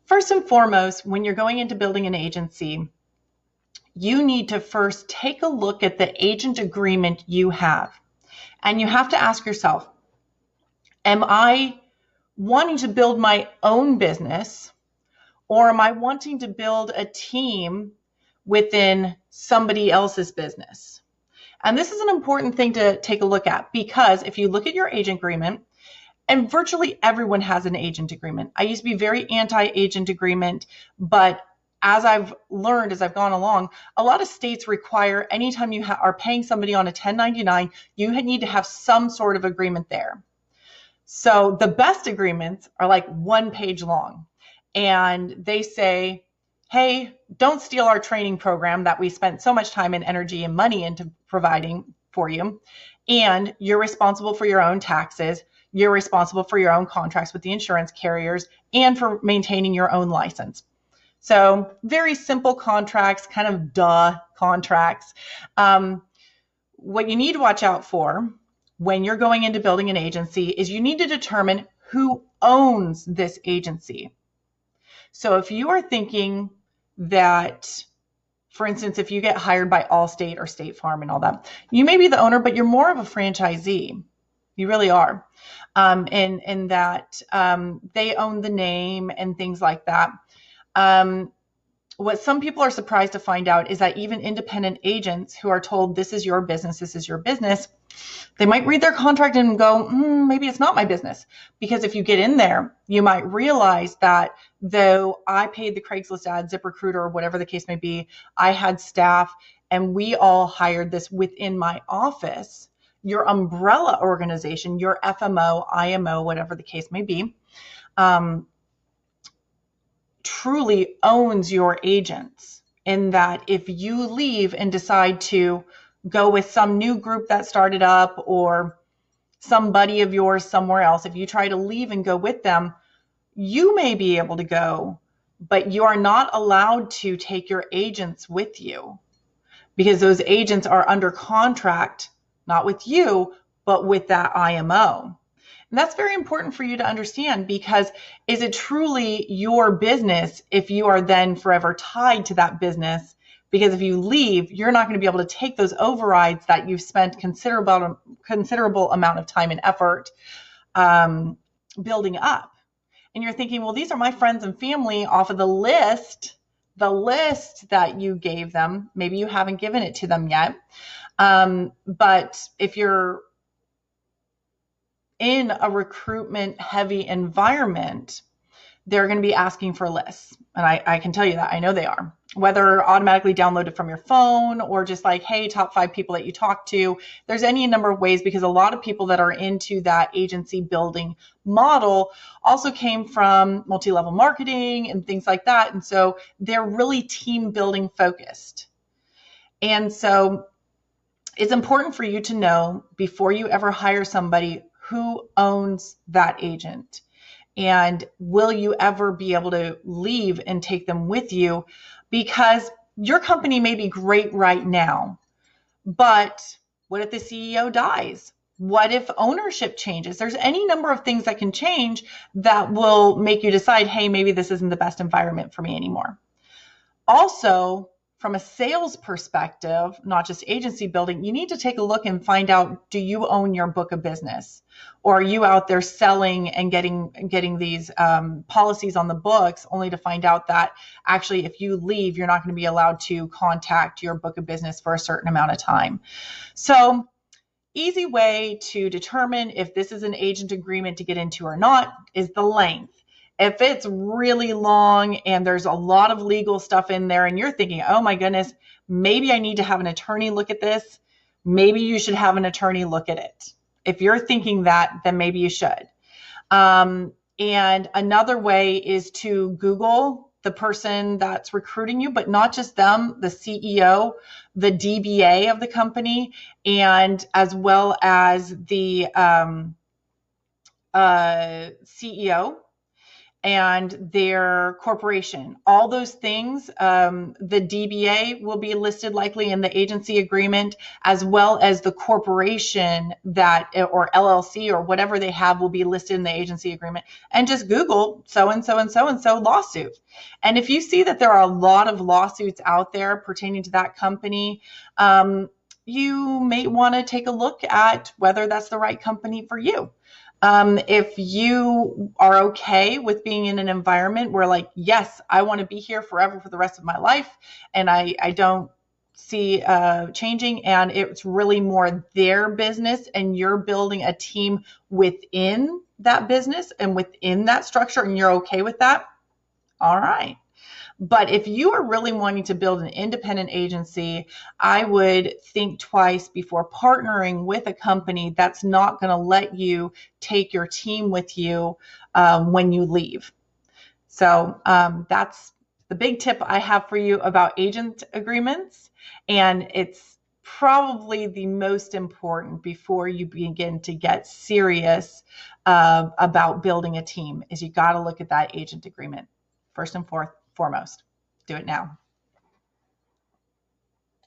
First and foremost, when you're going into building an agency, you need to first take a look at the agent agreement you have. And you have to ask yourself, am I wanting to build my own business, or am I wanting to build a team within somebody else's business? And this is an important thing to take a look at, because if you look at your agent agreement, and virtually everyone has an agent agreement. I used to be very anti-agent agreement, but as I've learned, as I've gone along, a lot of states require anytime you are paying somebody on a 1099, you need to have some sort of agreement there. So the best agreements are like 1 page long, and they say, hey, don't steal our training program that we spent so much time and energy and money into providing for you. And you're responsible for your own taxes. You're responsible for your own contracts with the insurance carriers and for maintaining your own license. So very simple contracts, kind of contracts. What you need to watch out for when you're going into building an agency is you need to determine who owns this agency. So if you are thinking that, for instance, if you get hired by Allstate or State Farm and all that, you may be the owner, but you're more of a franchisee. You really are. In that they own the name and things like that. What some people are surprised to find out is that even independent agents who are told this is your business, they might read their contract and go, maybe it's not my business. Because if you get in there, you might realize that though I paid the Craigslist ad, ZipRecruiter, or whatever the case may be, I had staff and we all hired this within my office. Your umbrella organization, your FMO, IMO, whatever the case may be, truly owns your agents, in that if you leave and decide to go with some new group that started up or somebody of yours somewhere else, if you try to leave and go with them, you may be able to go, but you are not allowed to take your agents with you, because those agents are under contract, not with you, but with that IMO. And that's very important for you to understand, because is it truly your business if you are then forever tied to that business? Because if you leave, you're not going to be able to take those overrides that you've spent considerable amount of time and effort building up. And you're thinking, well, these are my friends and family off of the list that you gave them. Maybe you haven't given it to them yet. But if you're in a recruitment heavy environment, they're going to be asking for lists. And I can tell you that. I know they are. Whether automatically downloaded from your phone or just like, hey, top 5 people that you talk to. There's any number of ways, because a lot of people that are into that agency building model also came from multi-level marketing and things like that. And so they're really team building focused. And so it's important for you to know before you ever hire somebody who owns that agent. And will you ever be able to leave and take them with you? Because your company may be great right now, but what if the CEO dies? What if ownership changes? There's any number of things that can change that will make you decide, hey, maybe this isn't the best environment for me anymore. Also, from a sales perspective, not just agency building, you need to take a look and find out, do you own your book of business? Or are you out there selling and getting these policies on the books, only to find out that actually if you leave, you're not going to be allowed to contact your book of business for a certain amount of time. So easy way to determine if this is an agent agreement to get into or not is the length. If it's really long and there's a lot of legal stuff in there and you're thinking, oh my goodness, maybe I need to have an attorney look at this, maybe you should have an attorney look at it. If you're thinking that, then maybe you should. And another way is to Google the person that's recruiting you, but not just them, the CEO, the DBA of the company, and as well as the CEO. and their corporation. All those things, the DBA will be listed likely in the agency agreement, as well as the corporation that, or LLC or whatever they have, will be listed in the agency agreement. And just Google so-and-so and so-and-so lawsuit. And if you see that there are a lot of lawsuits out there pertaining to that company, you may want to take a look at whether that's the right company for you. If you are okay with being in an environment where, like, yes, I want to be here forever for the rest of my life, and I don't see changing, and it's really more their business, and you're building a team within that business and within that structure, and you're okay with that, all right. But if you are really wanting to build an independent agency, I would think twice before partnering with a company that's not going to let you take your team with you when you leave. So that's the big tip I have for you about agent agreements. And it's probably the most important before you begin to get serious about building a team, is you got to look at that agent agreement first and foremost. Do it now.